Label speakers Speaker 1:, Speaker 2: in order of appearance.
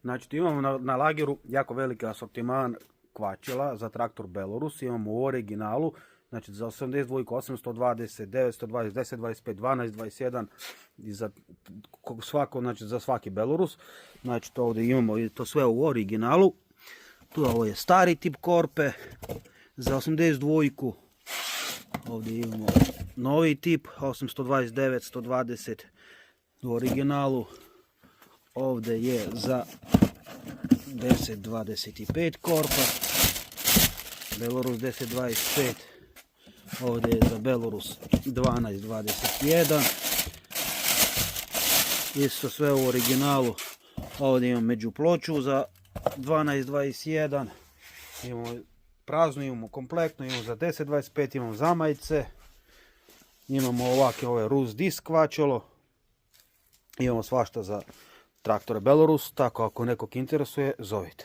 Speaker 1: Znači imamo na lageru jako veliki asortiman kvačila za traktor Belorus. Imamo u originalu, znači za 82, 820, 920, 10, 25, 12, 21 i za svako, znači za svaki Belorus. Znači to ovdje imamo i to sve u originalu. Tu ovo je stari tip korpe za 82. Ovdje imamo novi tip 829, 120 u originalu. Ovdje je za 1025 korpa, Belorus 1025, ovdje je za Belorus 1221, isto sve u originalu. Ovdje imamo međuploču za 1221, imamo prazno, imamo kompletno, imamo za 1025, imamo zamajce, imamo ovakve ove Rus disk kvačilo, imamo svašta za traktore Belorus, tako ako nekog interesuje, zovite.